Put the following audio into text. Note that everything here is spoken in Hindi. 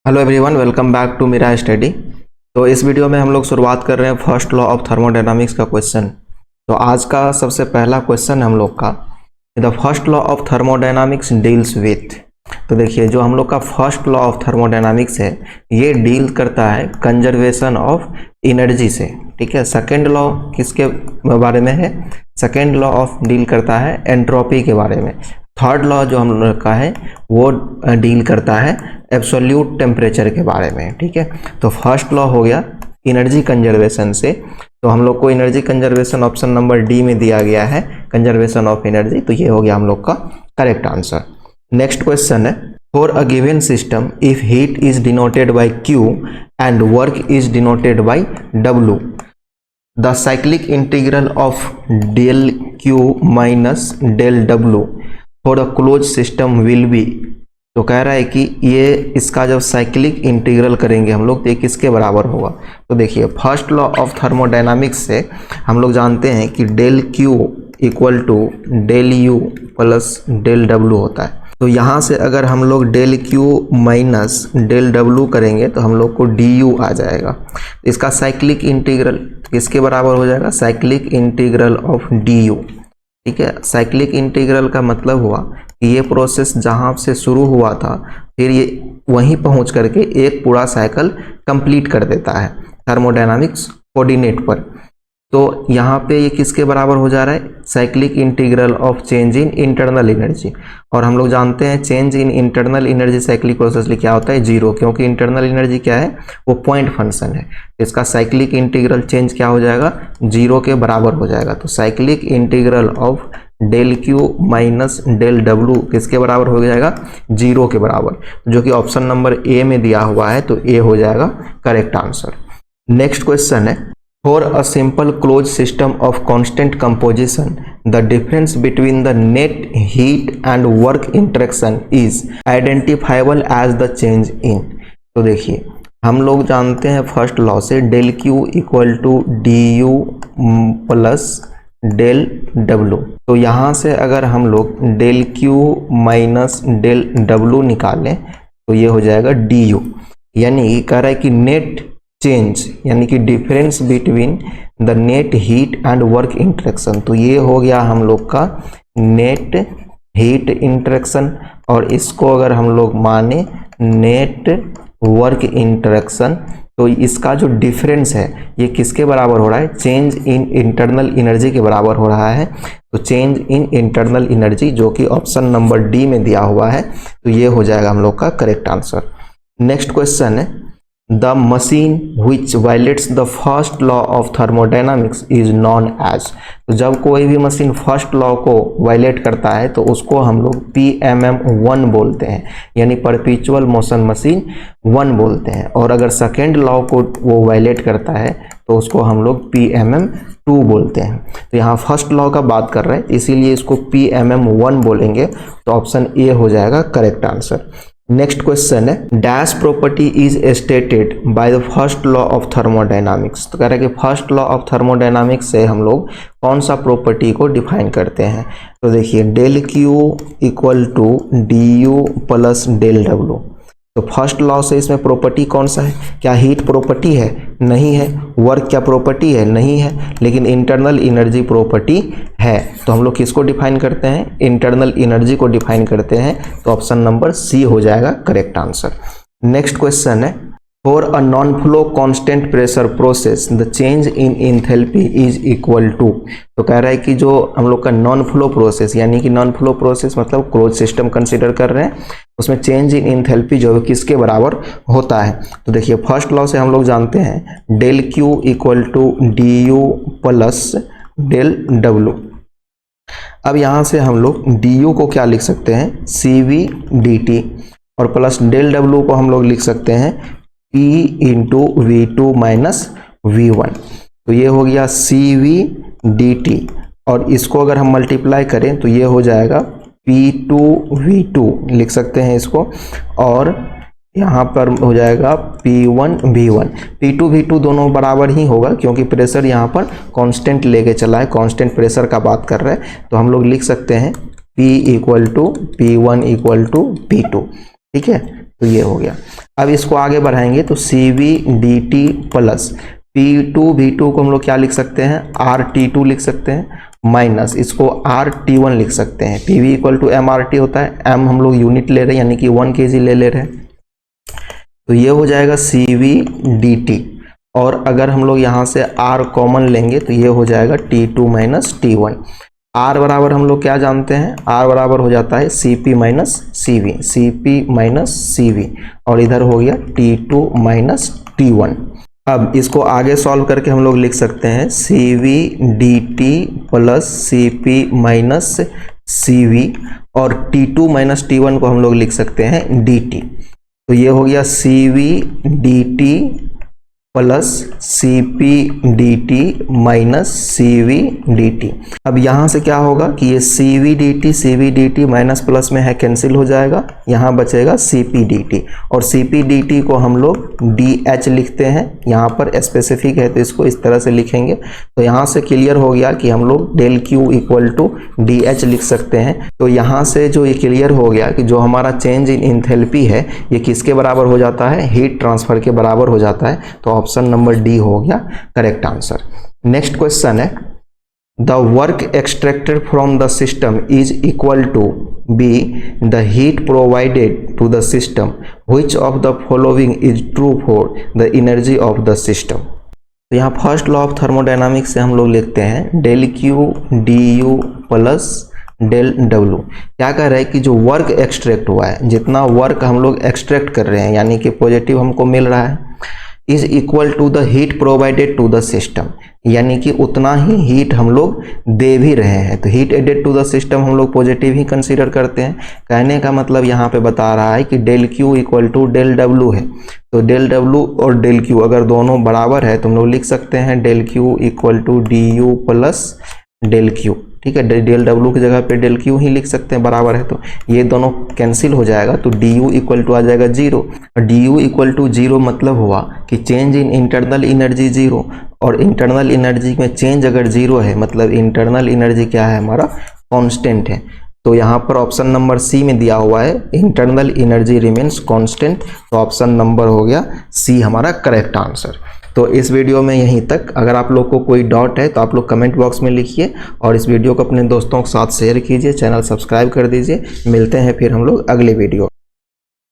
Hello everyone, welcome back to मेरा स्टडी। तो इस वीडियो में हम लोग शुरुआत कर रहे हैं फर्स्ट लॉ ऑफ थर्मोडायनामिक्स का क्वेश्चन। तो आज का सबसे पहला क्वेश्चन हम लोग का the first law of thermodynamics deals with. तो देखिए, जो हम लोग का फर्स्ट लॉ ऑफ थर्मोडायनामिक्स है ये डील करता है कंजर्वेशन ऑफ एनर्जी से। ठीक है, सेकेंड लॉ किसके बारे में है? सेकेंड लॉ ऑफ डील करता है एंट्रोपी के बारे में। थर्ड लॉ जो हम लोग का है वो डील करता है एब्सोल्यूट टेम्परेचर के बारे में। ठीक है, तो फर्स्ट लॉ हो गया एनर्जी कंजर्वेशन से। तो हम लोग को energy conservation option number D में दिया गया है, कंजर्वेशन ऑफ एनर्जी। तो ये हो गया हम लोग का करेक्ट आंसर। नेक्स्ट क्वेश्चन है, for a given system if heat is denoted by Q and work is denoted by W, the cyclic integral of del Q minus del W for a close system will be. तो कह रहा है कि ये इसका जब साइक्लिक इंटीग्रल करेंगे हम लोग तो ये किसके बराबर होगा? तो देखिए, फर्स्ट लॉ ऑफ थर्मोडायनामिक्स से हम लोग जानते हैं कि del Q equal to del U plus del W होता है। तो यहाँ से अगर हम लोग del Q minus del W करेंगे तो हम लोग को du आ जाएगा। इसका साइक्लिक इंटीग्रल किसके बराबर हो जाएगा? Cyclic integral of du। ठीक है, साइक्लिक इंटीग्रल का मतलब हुआ कि ये प्रोसेस जहाँ से शुरू हुआ था फिर ये वहीं पहुँच करके एक पूरा साइकिल कंप्लीट कर देता है थर्मोडायनामिक्स कोऑर्डिनेट पर। तो यहाँ पे ये किसके बराबर हो जा रहा है? Cyclic integral of change in internal energy. और हम लोग जानते हैं change in internal energy cyclic process लिए क्या होता है? जीरो, क्योंकि इंटरनल एनर्जी क्या है? वो पॉइंट फंक्शन है। इसका साइक्लिक इंटीग्रल चेंज क्या हो जाएगा? जीरो के बराबर हो जाएगा। तो cyclic integral of del Q minus del W किसके बराबर हो जाएगा? जीरो के बराबर, जो कि ऑप्शन नंबर ए में दिया हुआ है। तो ए हो जाएगा करेक्ट आंसर। नेक्स्ट क्वेश्चन है, For a simple closed system of constant composition, the difference between the net heat and work interaction is identifiable as the change in। तो देखिए, हम लोग जानते हैं फर्स्ट लॉ से del Q equal to du plus del W। तो यहाँ से अगर हम लोग del Q minus del W निकालें तो ये हो जाएगा du। यानी कह रहा है कि नेट चेंज यानी कि difference between the net heat and work interaction. तो ये हो गया हम लोग का नेट हीट इंटरेक्शन, और इसको अगर हम लोग माने नेट वर्क इंटरेक्शन तो इसका जो डिफरेंस है ये किसके बराबर हो रहा है? चेंज इन इंटरनल एनर्जी के बराबर हो रहा है। तो चेंज इन इंटरनल एनर्जी जो कि ऑप्शन नंबर डी में दिया हुआ है। तो ये हो जाएगा हम लोग का करेक्ट आंसर। नेक्स्ट क्वेश्चन है, The machine which violates the first law of thermodynamics is known as। तो जब कोई भी मशीन फर्स्ट लॉ को वायलेट करता है तो उसको हम लोग PMM1 बोलते हैं, यानी परपेचुअल मोशन मशीन 1 बोलते हैं। और अगर सेकेंड लॉ को वो वायलेट करता है तो उसको हम लोग PMM2 बोलते हैं। तो यहाँ फर्स्ट लॉ का बात कर रहे हैं इसीलिए इसको PMM1 बोलेंगे। तो ऑप्शन ए हो जाएगा करेक्ट आंसर। नेक्स्ट क्वेश्चन है, dash property is stated by the first law of thermodynamics. तो कह रहा है कि फर्स्ट लॉ ऑफ थर्मोडायनामिक्स से हम लोग कौन सा प्रॉपर्टी को डिफाइन करते हैं? तो देखिए, del Q equal to du plus del W। तो फर्स्ट लॉ से इसमें प्रॉपर्टी कौन सा है? क्या हीट प्रॉपर्टी है? नहीं है। वर्क क्या प्रॉपर्टी है? नहीं है। लेकिन इंटरनल एनर्जी प्रॉपर्टी है। तो हम लोग किसको डिफाइन करते हैं? इंटरनल एनर्जी को डिफाइन करते हैं। तो ऑप्शन नंबर सी हो जाएगा करेक्ट आंसर। नेक्स्ट क्वेश्चन है, for a non flow constant pressure process the change in enthalpy is equal to. तो कह रहा है कि जो हम लोग का नॉन फ्लो प्रोसेस, यानी कि नॉन फ्लो प्रोसेस मतलब क्लोज सिस्टम कंसीडर कर रहे हैं, उसमें चेंज इन एंथैल्पी जो है किसके बराबर होता है? तो देखिए, फर्स्ट लॉ से हम लोग जानते हैं del Q equal to du plus del W। अब यहाँ से हम लोग du को क्या लिख सकते हैं? CV dt, और प्लस del W को हम लोग लिख सकते हैं P into V2 minus V1। तो ये हो गया CV dt, और इसको अगर हम मल्टीप्लाई करें तो ये हो जाएगा P2 V2 लिख सकते हैं इसको, और यहाँ पर हो जाएगा P1 V1। P2 V2 दोनों बराबर ही होगा क्योंकि प्रेशर यहाँ पर कांस्टेंट लेके चला है, कांस्टेंट प्रेशर का बात कर रहे हैं। तो हम लोग लिख सकते हैं P equal to P1 equal to P2। ठीक है, तो ये हो गया। अब इसको आगे बढ़ाएंगे तो CvdT प्लस P2V2 को हम लोग क्या लिख सकते हैं, RT2 लिख सकते हैं, माइनस इसको RT1 लिख सकते हैं। PV इक्वल टू MRT होता है, M हम लोग यूनिट ले रहे हैं यानी कि 1 kg ले रहे हैं, तो ये हो जाएगा CvdT। और अगर हम लोग यहाँ से R कॉमन लेंगे तो ये हो जाएगा T2 माइनस T1। R बराबर हम लोग क्या जानते हैं, R बराबर हो जाता है Cp minus CV, Cp minus CV, और इधर हो गया T2 माइनस T1। अब इसको आगे सॉल्व करके हम लोग लिख सकते हैं CvdT plus Cp minus CV, और T2 माइनस T1 को हम लोग लिख सकते हैं dt। तो ये हो गया CvdT plus CpdT minus CvdT। अब यहाँ से क्या होगा कि ये CvdT माइनस प्लस में है, कैंसिल हो जाएगा, यहाँ बचेगा CpdT, और CpdT को हम लोग DH लिखते हैं, यहाँ पर स्पेसिफिक है तो इसको इस तरह से लिखेंगे। तो यहाँ से क्लियर हो गया कि हम लोग del Q equal to DH लिख सकते हैं। तो यहाँ से जो ये क्लियर हो गया कि जो हमारा चेंज इन इंथैल्पी है ये किसके बराबर हो जाता है, हीट ट्रांसफर के बराबर हो जाता है। तो ऑप्शन नंबर डी हो गया करेक्ट आंसर। नेक्स्ट क्वेश्चन है, the work extracted from the system is equal to be the heat provided to the system, which of the following is true for the energy of the system. तो यहाँ फर्स्ट लॉ ऑफ थर्मोडायनामिक्स से हम लोग लिखते हैं del Q D U plus del W. क्या कह रहा है कि जो वर्क एक्सट्रैक्ट हुआ है, जितना वर्क हम लोग एक्सट्रैक्ट कर रहे हैं यानी कि पॉजिटिव हमको मिल रहा है, is equal to the heat provided to the system, यानी कि उतना ही हीट हम लोग दे भी रहे हैं। तो heat added to the system हम लोग पॉजिटिव ही कंसीडर करते हैं। कहने का मतलब यहाँ पे बता रहा है कि del Q equal to del W है। तो डेल डब्लू और डेल क्यू अगर दोनों बराबर है तो हम लोग लिख सकते हैं del Q equal to D U plus del Q. ठीक है, डेल डब्लू की जगह पे डेल क्यू ही लिख सकते हैं, बराबर है तो ये दोनों कैंसिल हो जाएगा। तो डी यू इक्वल टू आ जाएगा 0। डी यू इक्वल टू 0 मतलब हुआ कि चेंज इन इंटरनल एनर्जी 0, और इंटरनल एनर्जी में चेंज अगर 0 है मतलब इंटरनल एनर्जी क्या है, हमारा कांस्टेंट है। तो यहाँ पर ऑप्शन नंबर सी में दिया हुआ है इंटरनल एनर्जी रिमेन्स कांस्टेंट, तो ऑप्शन नंबर हो गया सी हमारा करेक्ट आंसर। तो इस वीडियो में यहीं तक। अगर आप लोग को कोई डाउट है तो आप लोग कमेंट बॉक्स में लिखिए, और इस वीडियो को अपने दोस्तों के साथ शेयर कीजिए, चैनल सब्सक्राइब कर दीजिए। मिलते हैं फिर हम लोग अगले वीडियो।